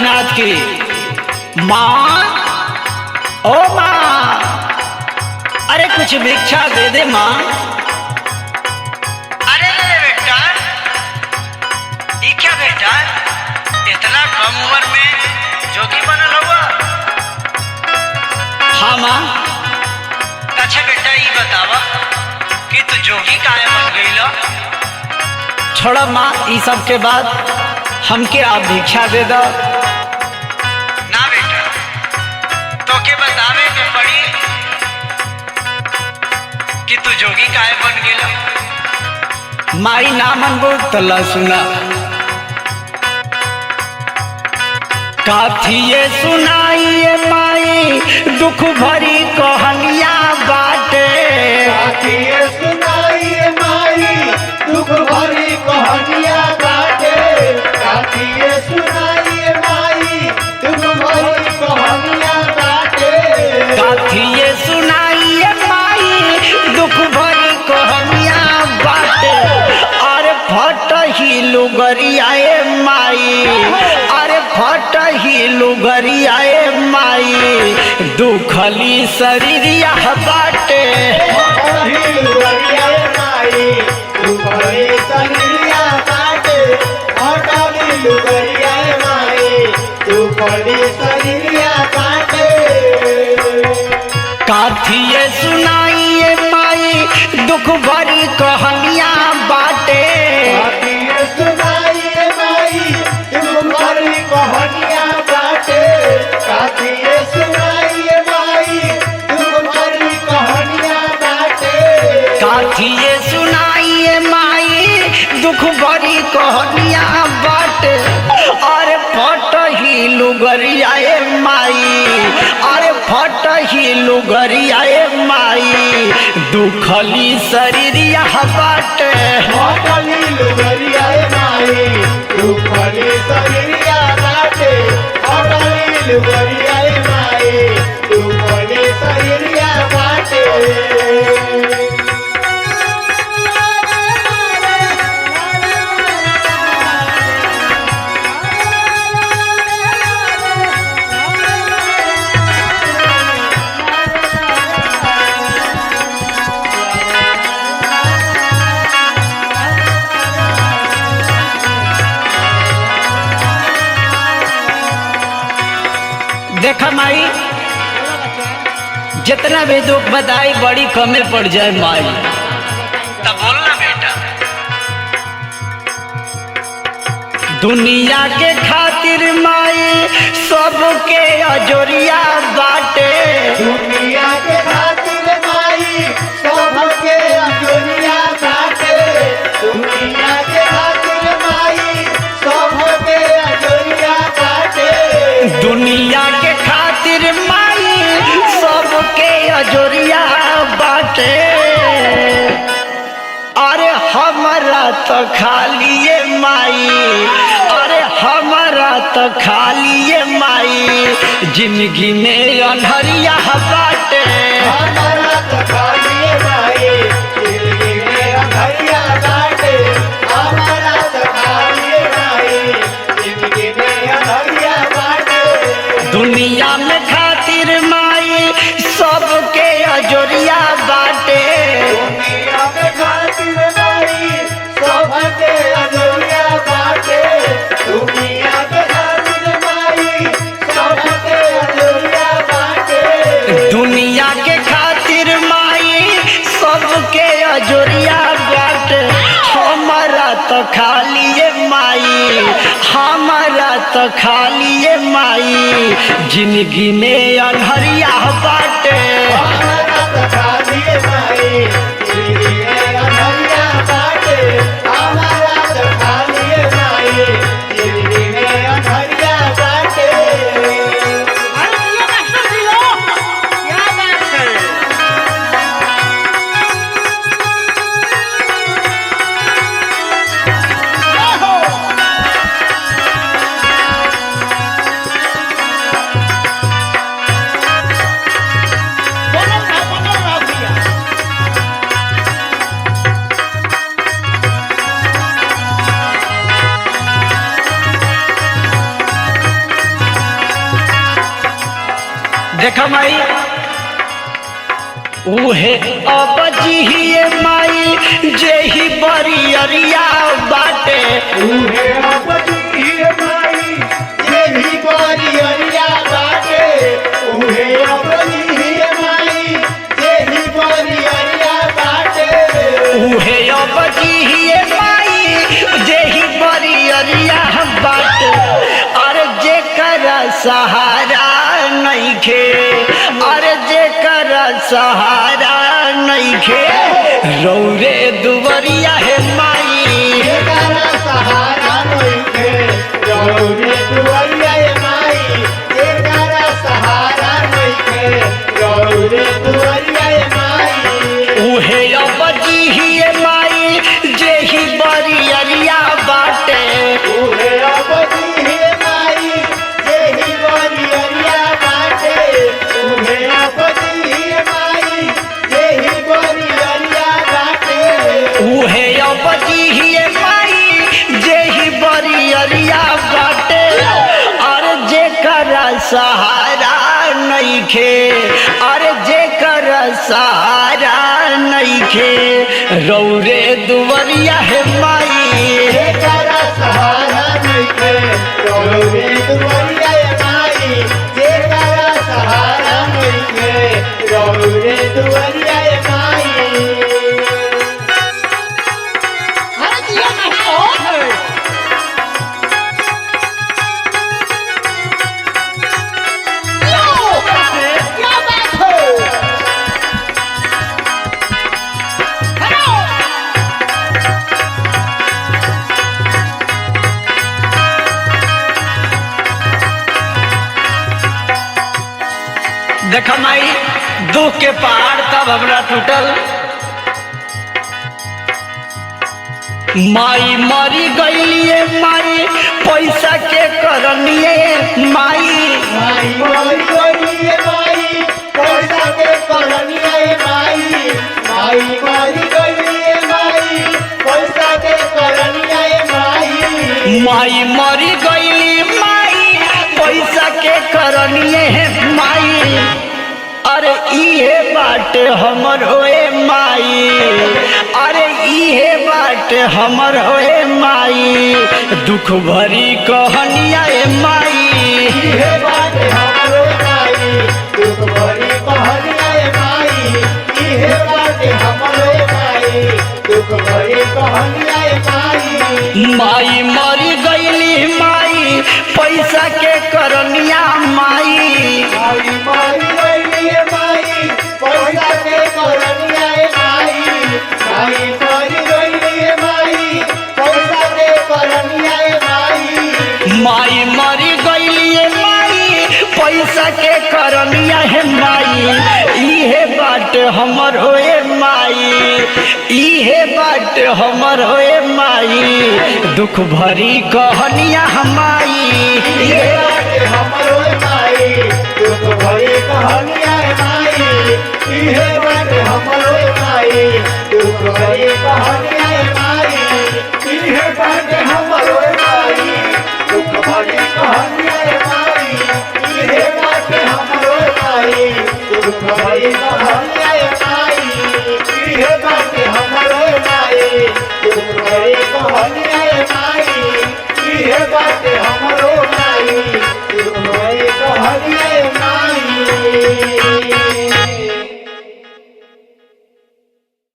गोरखनाथ की। माँ, ओ माँ, अरे कुछ भिक्षा दे दे माँ। अरे बेटा, ये क्या बेटा, इतना कम उम्र में जोगी बनल हुआ? हाँ माँ। अच्छा बेटा, ये बतावा कि तू जोगी काहे बन गई? छोड़ा माँ, ये सब के बाद हमके आप भिक्षा दे दो। ना बेटा, तो के बतावे के पड़ी कि तू जोगी काहे बन गई। माई ना मनबो तला सुना। काथिये सुनाइए माई दुख भरी कहानिया बाटे। काथिये सुनाइए माई दुख भरी कहानिया बाटे। काथिये सुनाइए माई दुख भरी कहानिया बाटे। काथिये सुनाइए माई दुख भरी कहानिया बाटे। अरे फट ही लुगरियाए माई, अरे फट ही लुगरियाए माई दुखली शरीरिया बाटे। फटही लुगरियाए माई दुखली शरीरिया बाटे। फटही लुगरियाए माई दुखली शरीरिया बाटे। काथिये सुनाइए माई दुख भरी कहानियां बाटे। काथिये सुनाइए माई दुख भरी कहानिया बाटे। काथिये सुनाइए माई दुख भरी कहानिया बाटे। काथिये सुनाइए माई दुख भरी कहानियां बाटे। अरे फट ही लुगरियाए माई, अरे फट ही लुगरियाए माई दुखली शरीरिया बाटे। फटही लुगरियाए माई दुखली शरीरिया बाटे। फटही लुगरियाए माई दुखली शरीरिया बाटे। देखा माई, जितना भी दुख बताई बड़ी कमे पड़ जाए माई। तब बोलना बेटा। दुनिया के खातिर माई सबके अजोरिया बाटे। दुनिया के खातिर माई सबके अजोरिया बाटे। दुनिया के खातिर माई सबके अजोरिया बाटे। दुनिया के खातिर माई सबके अजोरिया बाटे। अरे हमारा तो खालिए माई, अरे हमारा तो खालिए माई जिंदगी में अनहरिया बाटे। हमारा तो खालिए माई जिंदगी में अनहरिया बाटे। हमारा तो खालिए माई जिंदगी में अनहरिया बाटे। दुनिया में खातिर माई सबके अजोरिया बाटे। दुनिया के खातिर माई सबके अजोरिया बाटे। दुनिया के खातिर माई सबके अजोरिया बाटे। दुनिया के खातिर माई सबके अजोरिया बाटे। हमारा तो खालिए माई, हमारा तो खालिए माई जिंदगी में अनहरिया बाटे। हमारा तो खालिए माई जिंदगी में अनहरिया बाटे। हमारा तो खालिए माई जिंदगी में अनहरिया बाटे। देख माई उहे अब जिहिए माई जेही बरियरिया बाटे उहे अपजिए माई जेही बरियरिया बाटे उहे अपजिए माई जेही बरियरिया बाटे उहे अब जिहिए माई जेही बरियरिया बाटे अरे जेकर सहारा नइखे अरे जेकर सहारा नइखे रौरे दुवरिया है माई जेकरा सहारा नइखे रौरे दुवरिया ए माई जेकरा सहारा नइखे रौरे दुवरिया ए माई उहे अब जिहिए माई जेही बरियरिया बाटे उहे अपजिए माई जेही बरियरिया बाटे उहे अपजिए माई जेही बरियरिया बाटे उहे अब जिहिए माई जेही बरियरिया बाटे अरे जेकर सहारा नइखे अरे जेकर सहारा नइखे रौरे दुवरिया है माई जेकरा सहारा नइखे रौरे दुवरिया ए माई जेकरा सहारा नइखे रौरे दुवरिया ए माई अरे दिया नहीं हो क्या बात हो हेलो देख माई दुख के पहाड़ तब हमरा टूटल माई मरी गईलिए माई पैसा के करनिए माई माई मरी गइलिए माई पैसा के करनिया ए माई माई मरी गइलिए माई पैसा के करनिया ए माई माई मरी गईली माई पैसा के करनिए माई अरे इहे बाटे हमर होए माई अरे इहे बाटे हमर होए माई दुख भरी कहनिया ए माई इहे बाटे हमरो माई दुख भरी कहनिया ए माई इहे बाटे हमरो माई दुख भरी कहनिया ए माई माई मरी गईली माई पैसा के करनिया माई माई मरी गइलिए माई पैसा के करनिया ए माई माई मरी गइलिए माई पैसा के करनिया ए माई माई मरी गईली माई पैसा के करनिया है माई इहे बाटे हमर होए माई इहे बाटे हमर होए माई दुख भरी कहनिया माई इहे बाटे हमरो माई दुख भरी कहनिया ए माई इहे बाटे हमरो माई